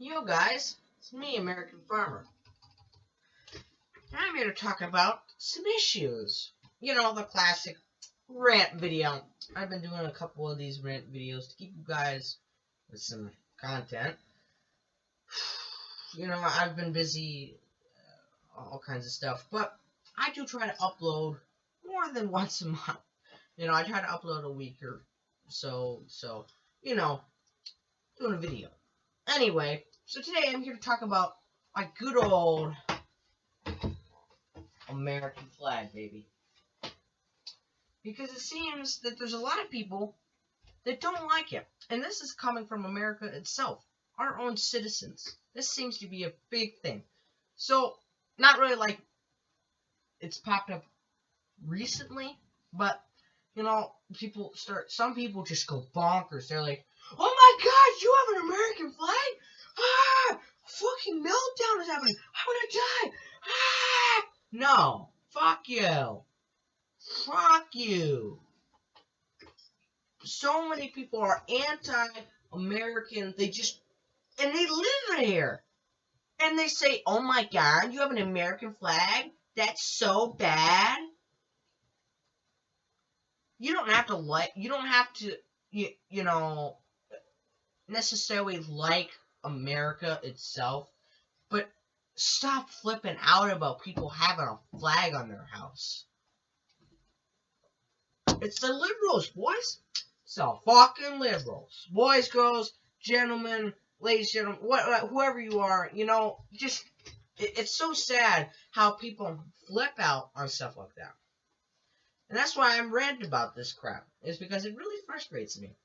Yo guys, it's me, American Farmer. I'm here to talk about some issues. You know, the classic rant video. I've been doing a couple of these rant videos to keep you guys with some content. You know, I've been busy, all kinds of stuff, but I do try to upload more than once a month. You know, I try to upload a week or so, you know, doing a video. Anyway, so today I'm here to talk about my good old American flag, baby. Because it seems that there's a lot of people that don't like it. And this is coming from America itself, our own citizens. This seems to be a big thing. So, not really like it's popped up recently, but, you know, some people just go bonkers. They're like, oh my god, you have an American flag? Ah! Fucking meltdown is happening. I'm gonna die. Ah! No. Fuck you. Fuck you. So many people are anti-American. And they live here. And they say, oh my god, you have an American flag? That's so bad. You don't have to you know, necessarily like America itself, but stop flipping out about people having a flag on their house. It's the liberals, boys. It's the fucking liberals. Boys, girls, gentlemen, ladies, gentlemen, whoever you are, you know, just, it's so sad how people flip out on stuff like that. And that's why I'm ranting about this crap, is because it really frustrates me.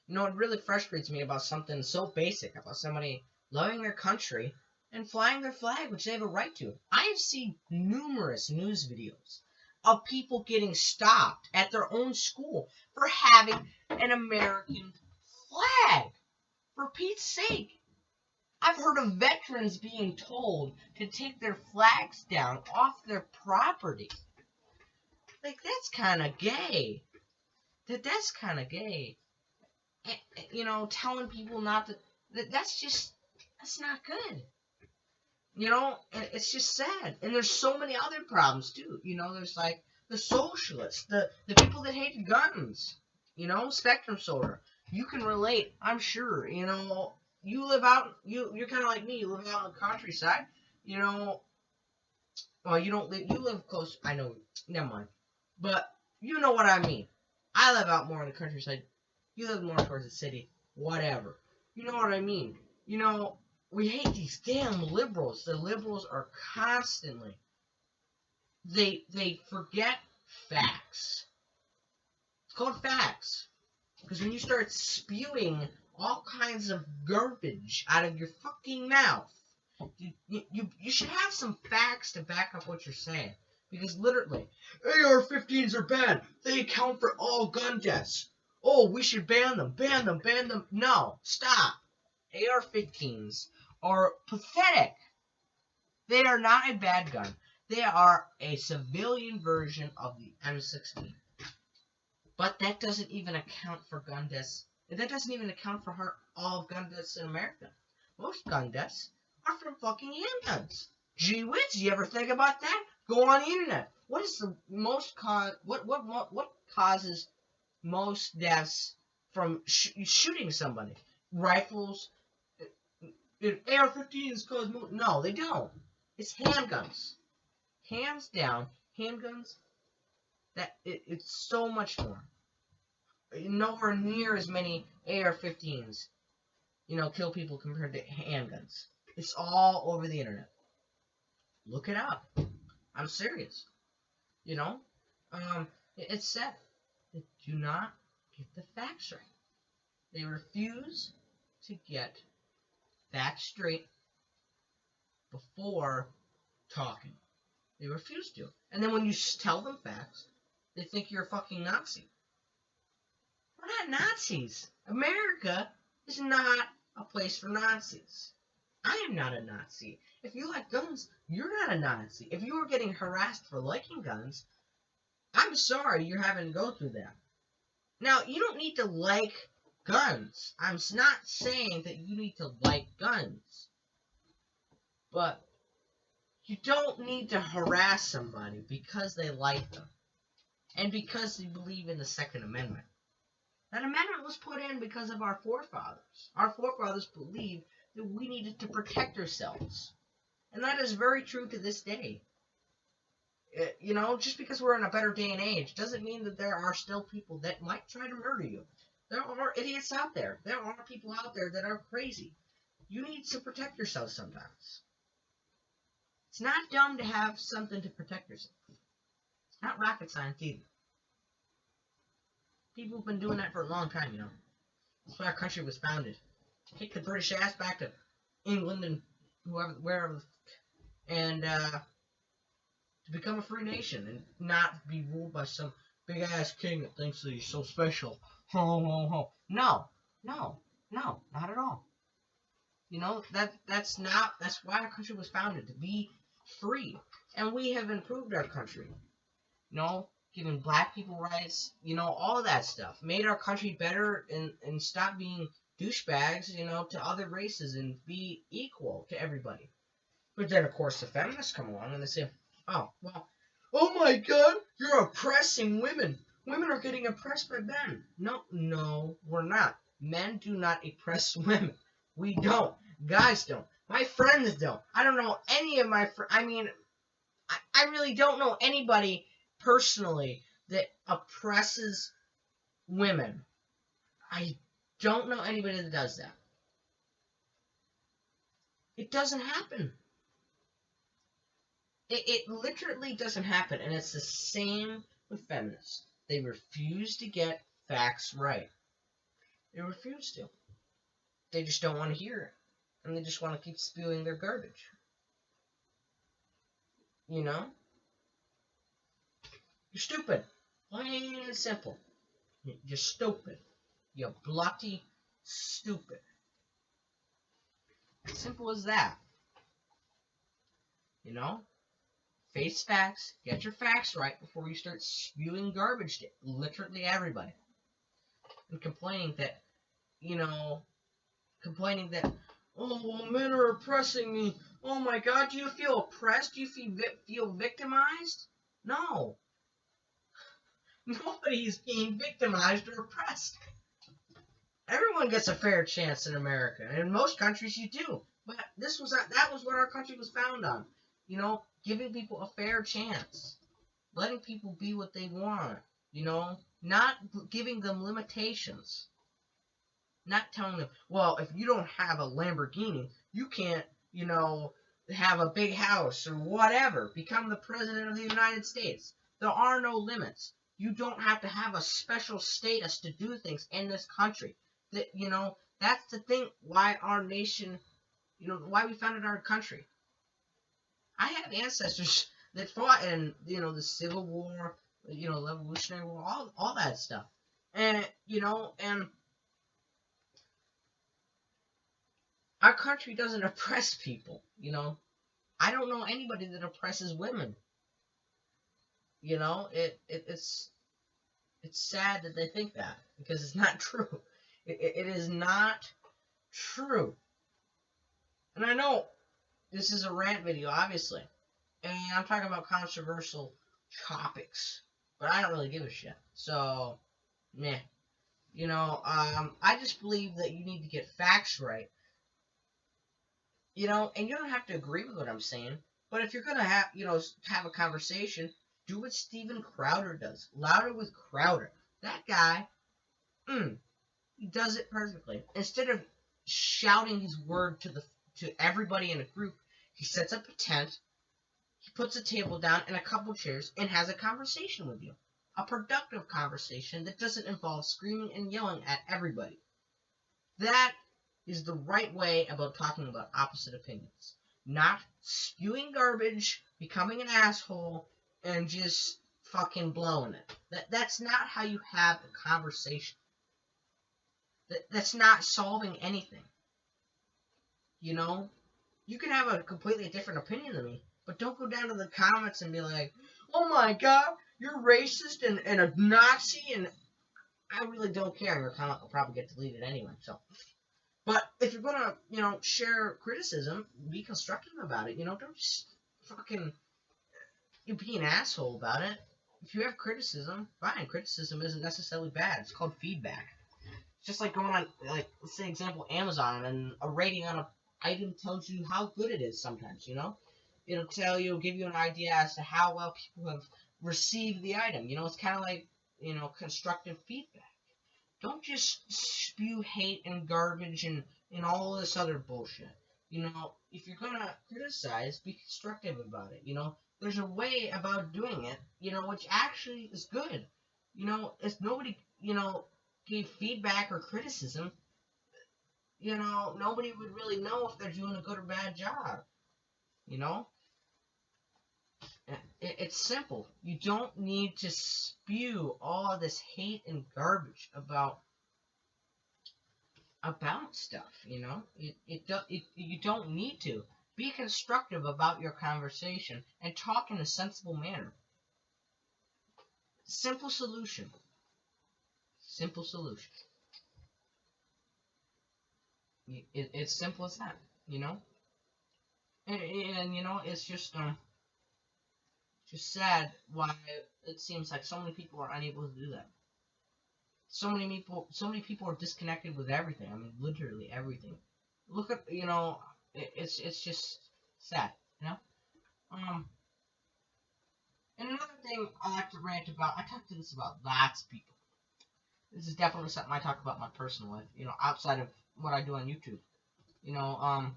You know, it really frustrates me about something so basic, about somebody loving their country and flying their flag, which they have a right to. I have seen numerous news videos of people getting stopped at their own school for having an American flag. For Pete's sake. I've heard of veterans being told to take their flags down off their property. Like, that's kind of gay. That's kind of gay. You know, telling people not to... That's not good. You know, it's just sad. And there's so many other problems, too. You know, there's, like, the socialists, the people that hate guns. You know, spectrum soldier. You can relate, I'm sure. You know, you live out... You're kind of like me. You live out in the countryside. You know... Well, you don't live... You live close... I know. Never mind. But you know what I mean. I live out more in the countryside. You live more towards the city. Whatever. You know what I mean. You know, we hate these damn liberals. The liberals are constantly... They forget facts. It's called facts. Because when you start spewing all kinds of garbage out of your fucking mouth, you should have some facts to back up what you're saying. Because literally, AR-15s are bad. They account for all gun deaths. Oh, we should ban them, ban them, ban them. No, stop. AR-15s are pathetic. They are not a bad gun. They are a civilian version of the M16. But that doesn't even account for gun deaths. That doesn't even account for all of gun deaths in America. Most gun deaths are from fucking handguns. Gee whiz, you ever think about that? Go on the internet. What is the most what causes most deaths from shooting somebody? Rifles? AR-15s cause no, they don't. It's handguns. Hands down, handguns. It's so much more. Nowhere near as many AR-15s, you know, kill people compared to handguns. It's all over the internet. Look it up. I'm serious. You know? It's sad. They do not get the facts right. They refuse to get facts straight before talking. They refuse to. And then when you tell them facts, they think you're a fucking Nazi. We're not Nazis. America is not a place for Nazis. I am not a Nazi. If you like guns, you're not a Nazi. If you are getting harassed for liking guns, I'm sorry you're having to go through that. Now, you don't need to like guns. I'm not saying that you need to like guns. But you don't need to harass somebody because they like them. And because they believe in the Second Amendment. That amendment was put in because of our forefathers. Our forefathers believed that we needed to protect ourselves. And that is very true to this day. You know, just because we're in a better day and age doesn't mean that there are still people that might try to murder you. There are idiots out there. There are people out there that are crazy. You need to protect yourself sometimes. It's not dumb to have something to protect yourself. It's not rocket science either. People have been doing that for a long time, you know. That's why our country was founded. Kick the British ass back to England and wherever, and to become a free nation and not be ruled by some big ass king that thinks that he's so special. Ho ho ho. No, not at all. You know, that's why our country was founded, to be free. And we have improved our country. You know, giving black people rights, you know, all of that stuff. Made our country better and stop being douchebags, you know, to other races and be equal to everybody. But then, of course, the feminists come along and they say, oh, well, oh my God, you're oppressing women. Women are getting oppressed by men. No, we're not. Men do not oppress women. We don't. Guys don't. My friends don't. I don't know any of my friends. I mean, I really don't know anybody personally that oppresses women. I don't know anybody that does that. It doesn't happen. It literally doesn't happen. And it's the same with feminists. They refuse to get facts right. They refuse to. They just don't want to hear it. And they just want to keep spewing their garbage. You know? You're stupid. Plain and simple. You're stupid. You're bloody stupid. As simple as that. You know? Face facts. Get your facts right before you start spewing garbage to literally everybody. And complaining that, you know, oh, men are oppressing me. Oh my God, do you feel oppressed? Do you feel victimized? No. Nobody's being victimized or oppressed. Everyone gets a fair chance in America. And in most countries you do. But that was what our country was founded on. You know, giving people a fair chance. Letting people be what they want. You know, not giving them limitations. Not telling them, well, if you don't have a Lamborghini, you can't, you know, have a big house or whatever. Become the president of the United States. There are no limits. You don't have to have a special status to do things in this country. That, you know, that's the thing why our nation, you know, why we founded our country. I have ancestors that fought in, you know, the Civil War, you know, the Revolutionary War, all that stuff. And, you know, and our country doesn't oppress people, you know. I don't know anybody that oppresses women. You know, it's sad that they think that, because it's not true. It is not true. And I know this is a rant video, obviously, and I'm talking about controversial topics, but I don't really give a shit. So, meh. You know, I just believe that you need to get facts right. You know, and you don't have to agree with what I'm saying, but if you're gonna have, you know, have a conversation, do what Steven Crowder does. Louder with Crowder. That guy, he does it perfectly. Instead of shouting his word to everybody in a group, he sets up a tent, he puts a table down and a couple chairs, and has a conversation with you. A productive conversation that doesn't involve screaming and yelling at everybody. That is the right way about talking about opposite opinions. Not spewing garbage, becoming an asshole, and just fucking blowing it. That's not how you have a conversation. That's not solving anything. You know? You can have a completely different opinion than me, but don't go down to the comments and be like, oh my God, you're racist and a Nazi, and I really don't care. Your comment will probably get deleted anyway. So, but if you're gonna, share criticism, be constructive about it. Don't just fucking you be an asshole about it. If you have criticism, fine. Criticism isn't necessarily bad. It's called feedback. It's just like going on, like, let's say, example, Amazon, and a rating on a item tells you how good it is sometimes, It'll give you an idea as to how well people have received the item. It's kind of like, constructive feedback. Don't just spew hate and garbage and all this other bullshit. If you're gonna criticize, be constructive about it. There's a way about doing it, which actually is good. If nobody, gave feedback or criticism, nobody would really know if they're doing a good or bad job. It's simple. You don't need to spew all this hate and garbage about stuff. You don't need to. Be constructive about your conversation and talk in a sensible manner. Simple solution. Simple solution. It's simple as that, And it's just sad why it seems like so many people are unable to do that. So many people are disconnected with everything. I mean, literally everything. Look at, it's just sad, And another thing I like to rant about, I talk to this about lots of people. This is definitely something I talk about in my personal life, outside of what I do on YouTube. I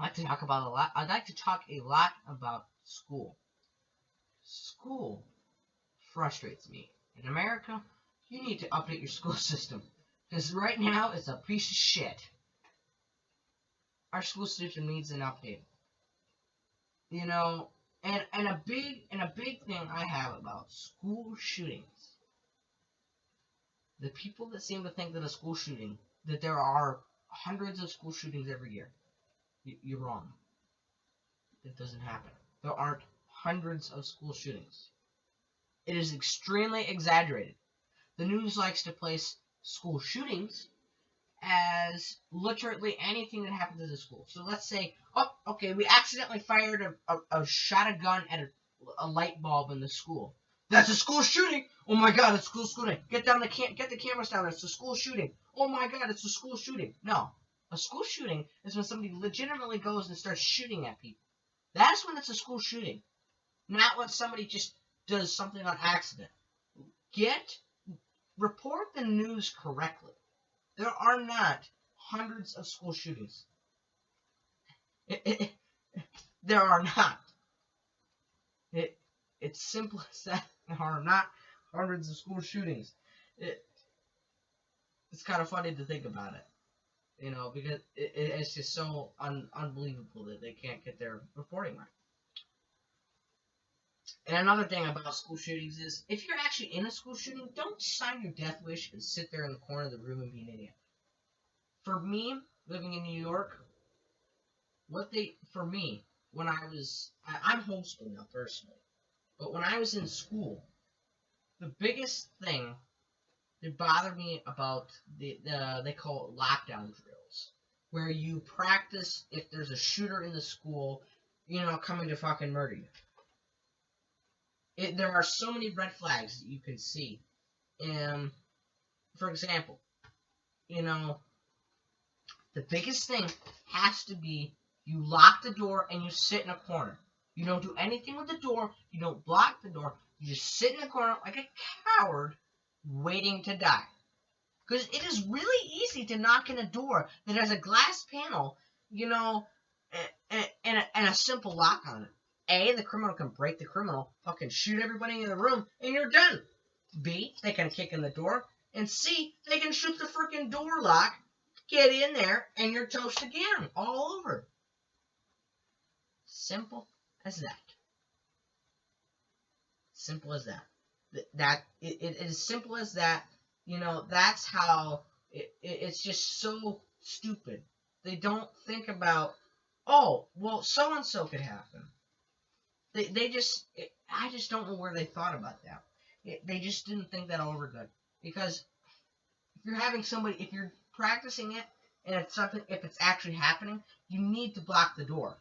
like to talk about a lot. I'd like to talk a lot about school. School frustrates me. In America, you need to update your school system. Because right now, it's a piece of shit. Our school system needs an update. And a big thing I have about school shootings. The people that seem to think that that there are hundreds of school shootings every year. You're wrong. It doesn't happen. There aren't hundreds of school shootings. It is extremely exaggerated. The news likes to place school shootings as literally anything that happens in the school. So let's say, we accidentally fired shot a gun at a light bulb in the school. That's a school shooting. Oh my God, it's a school shooting. Get the cameras down. It's a school shooting. Oh my God, it's a school shooting. No, a school shooting is when somebody legitimately goes and starts shooting at people. That's when it's a school shooting, not when somebody just does something on accident. Report the news correctly. There are not hundreds of school shootings. There are not. It's simple as that. There are not hundreds of school shootings. It's kind of funny to think about it, because it's just so unbelievable that they can't get their reporting right. And another thing about school shootings is, if you're actually in a school shooting, don't sign your death wish and sit there in the corner of the room and be an idiot. For me, living in New York, when I'm homeschooled now personally, but when I was in school, the biggest thing that bothered me about they call it lockdown drills, where you practice if there's a shooter in the school, coming to fucking murder you. There are so many red flags that you can see. For example, the biggest thing has to be you lock the door and you sit in a corner. You don't do anything with the door. You don't block the door. You just sit in the corner like a coward waiting to die. Because it is really easy to knock in a door that has a glass panel, and a simple lock on it. A, the criminal can break the criminal, fucking shoot everybody in the room, and you're done. B, they can kick in the door. And C, they can shoot the freaking door lock, get in there, and you're toast again, all over. Simple as that. Simple as that. It is simple as that. That's how it's just so stupid. They don't think about, so and so could happen. I just don't know where they thought about that. They just didn't think that over good. Because if you're having somebody, if you're practicing it, and it's something, if it's actually happening, you need to block the door.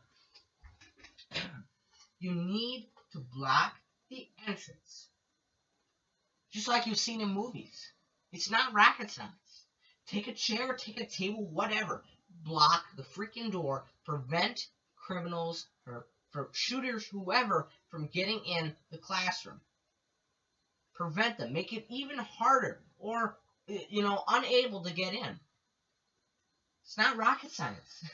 You need to block the entrance. Just like you've seen in movies. It's not rocket science. Take a chair, take a table, whatever. Block the freaking door. Prevent criminals, or for shooters, whoever, from getting in the classroom. Prevent them. Make it even harder. Or, unable to get in. It's not rocket science.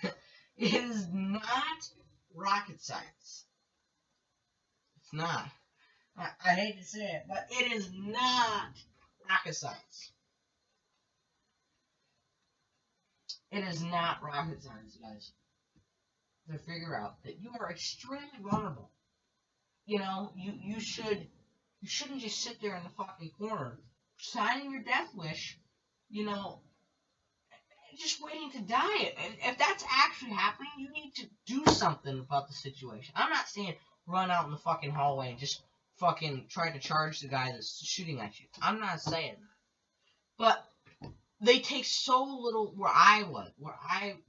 It is not rocket science. It's not. I hate to say it, but it is not rocket science. It is not rocket science, guys, to figure out that you are extremely vulnerable. You shouldn't just sit there in the fucking corner, signing your death wish, just waiting to die. If that's actually happening, you need to do something about the situation. I'm not saying run out in the fucking hallway and just fucking try to charge the guy that's shooting at you. I'm not saying that. But they take so little, where I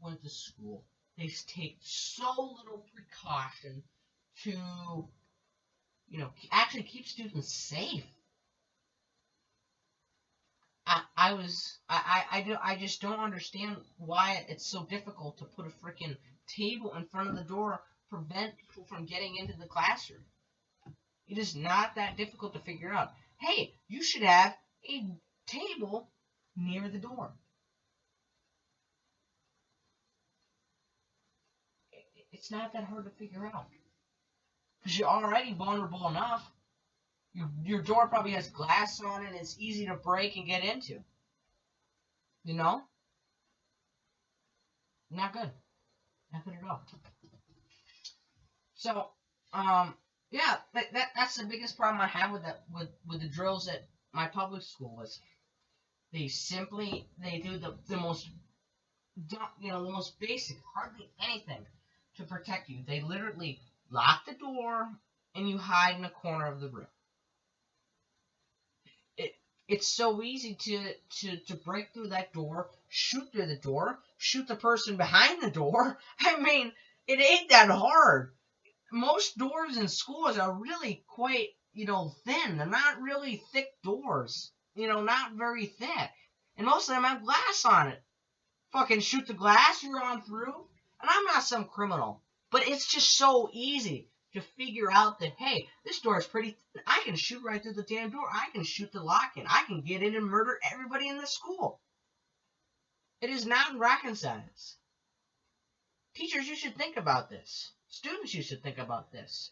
went to school, they take so little precaution to, actually keep students safe. I just don't understand why it's so difficult to put a freaking table in front of the door, prevent people from getting into the classroom. It is not that difficult to figure out. Hey, you should have a table near the door. It's not that hard to figure out. Because you're already vulnerable enough. Your door probably has glass on it and it's easy to break and get into. Not good. Not good at all. So, yeah, that's the biggest problem I have with the drills at my public school was they do the most basic, hardly anything to protect you. They literally lock the door and you hide in a corner of the room. It's so easy to break through that door, shoot through the door, shoot the person behind the door. I mean, it ain't that hard. Most doors in schools are really quite, thin. They're not really thick doors. Not very thick. And most of them have glass on it. Fucking shoot the glass, you're on through. And I'm not some criminal. But it's just so easy to figure out that, hey, this door is pretty thin. I can shoot right through the damn door. I can shoot the lock in. I can get in and murder everybody in the school. It is not rocket science. Teachers, you should think about this. Students, you should think about this.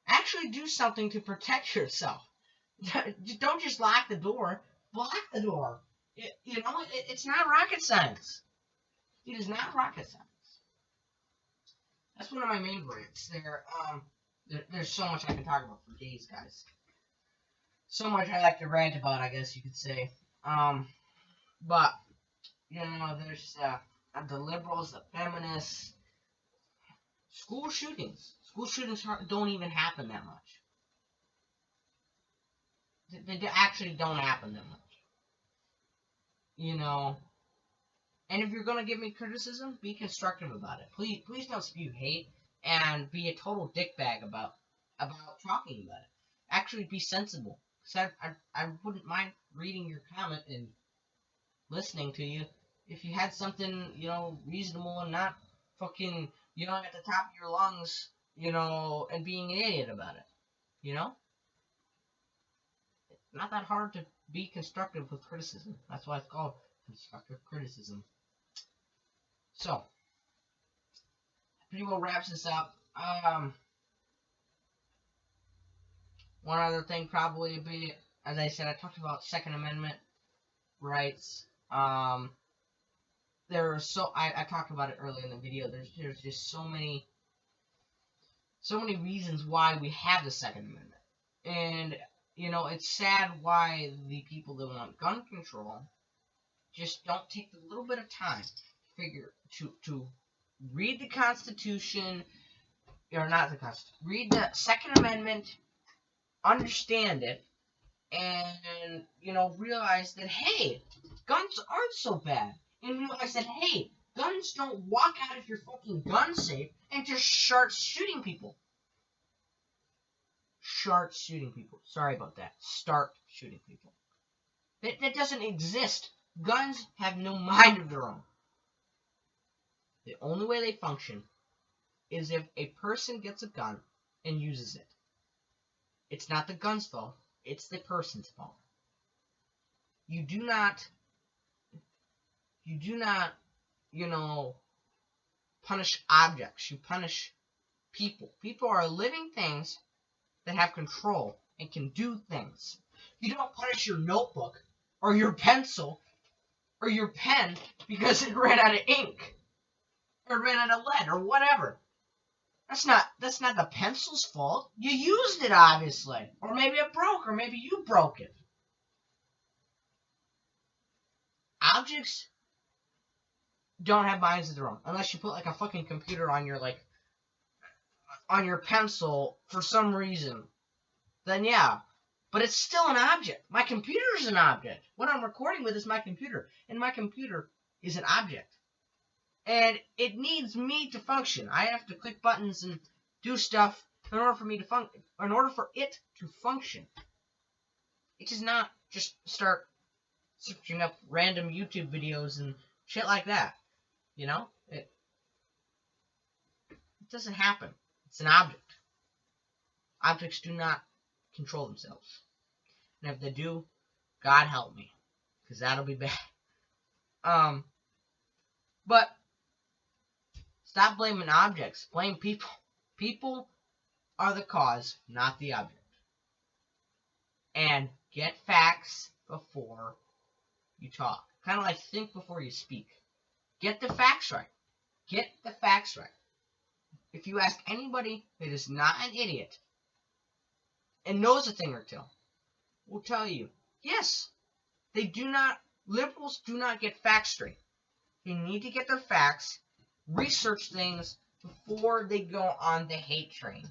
Actually do something to protect yourself. Don't just lock the door. Block the door. It's not rocket science. It is not rocket science. That's one of my main rants. There's so much I can talk about for days, guys. So much I like to rant about, I guess you could say. But, there's the liberals, the feminists. School shootings. School shootings don't even happen that much. They actually don't happen that much. And if you're going to give me criticism, be constructive about it. Please don't spew hate and be a total dickbag about talking about it. Actually, be sensible. Because I wouldn't mind reading your comment and listening to you if you had something, reasonable and not fucking, at the top of your lungs, and being an idiot about it. It's not that hard to be constructive with criticism. That's why it's called constructive criticism. So, pretty well wraps this up. One other thing probably would be, as I said, I talked about Second Amendment rights. I talked about it earlier in the video. There's just so many reasons why we have the Second Amendment. And, it's sad why the people that want gun control just don't take the little bit of time to read the Constitution, or not the Constitution, read the Second Amendment, understand it, and, you know, realize that, hey, guns aren't so bad. And realize that, hey, guns don't walk out of your fucking gun safe and just start shooting people. Start shooting people. Sorry about that. Start shooting people. That doesn't exist. Guns have no mind of their own. The only way they function is if a person gets a gun and uses it. It's not the gun's fault. It's the person's fault. You do not, you know, punish objects. You punish people. People are living things that have control and can do things. You don't punish your notebook or your pencil or your pen because it ran out of ink or ran out of lead or whatever. That's not the pencil's fault. You used it, obviously. Or maybe it broke, or maybe you broke it. Objects don't have minds of their own. Unless you put, like, a fucking computer on your, like, on your pencil for some reason. Then, yeah. But it's still an object. My computer's an object. What I'm recording with is my computer. And my computer is an object. And it needs me to function. I have to click buttons and do stuff in order for me to in order for it to function. It does not just start searching up random YouTube videos and shit like that. You know? It doesn't happen. It's an object. Objects do not control themselves. And if they do, God help me. Because that'll be bad. But stop blaming objects. Blame people. People are the cause, not the object. And get facts before you talk. Kind of like think before you speak. Get the facts right. Get the facts right. If you ask anybody that is not an idiot and knows a thing or two, will tell you, yes, liberals do not get facts straight. They need to get their facts, research things before they go on the hate train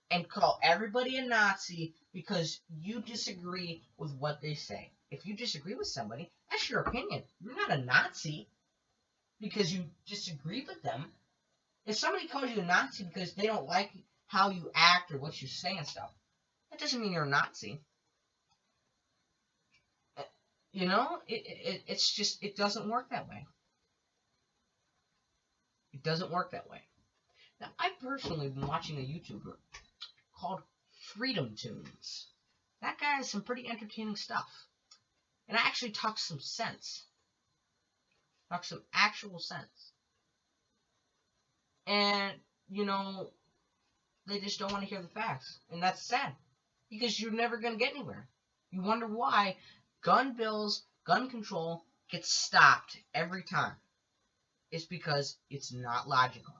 and call everybody a Nazi because you disagree with what they say. If you disagree with somebody, that's your opinion. You're not a Nazi because you disagree with them. If somebody calls you a Nazi because they don't like how you act or what you say and stuff, that doesn't mean you're a Nazi. You know, it's just, it doesn't work that way. It doesn't work that way. Now, I've personally been watching a YouTuber called Freedom Tunes. That guy has some pretty entertaining stuff. And actually talks some sense. Talks some actual sense. And, you know, they just don't want to hear the facts. And that's sad. Because you're never going to get anywhere. You wonder why gun bills, gun control gets stopped every time. It's because it's not logical.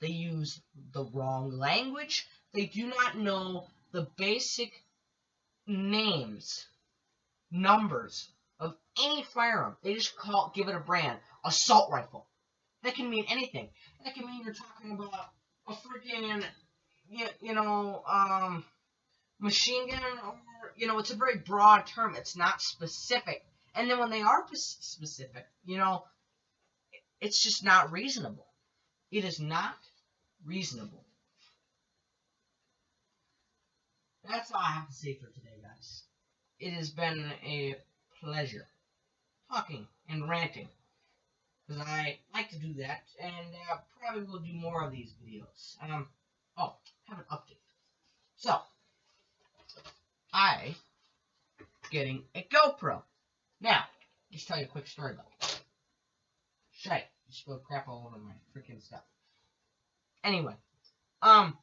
They use the wrong language. They do not know the basic names, numbers of any firearm. They just give it a brand. Assault rifle. That can mean anything. That can mean you're talking about a freaking, machine gun, or, it's a very broad term. It's not specific. And then when they are specific, it's just not reasonable. It is not reasonable. That's all I have to say for today, guys. It has been a pleasure talking and ranting, because I like to do that, and probably will do more of these videos. Have an update. So, I getting a GoPro. Now, just tell you a quick story about it. Shite, you spilled crap all over my freaking stuff. Anyway, I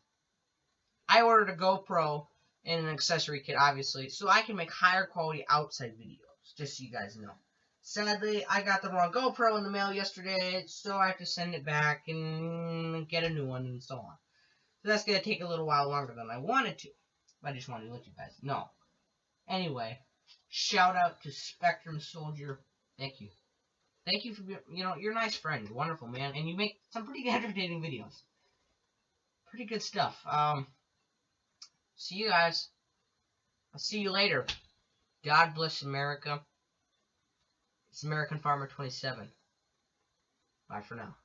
ordered a GoPro and an accessory kit, obviously, so I can make higher quality outside videos, just so you guys know. Sadly, I got the wrong GoPro in the mail yesterday, so I have to send it back and get a new one and so on. So that's going to take a little while longer than I wanted to. But I just wanted to let you guys know. Anyway, shout out to Spectrum Soldier. Thank you. Thank you for, you're a nice friend. You're wonderful, man. And you make some pretty entertaining videos. Pretty good stuff. See you guys. I'll see you later. God bless America. It's American Farmer 27. Bye for now.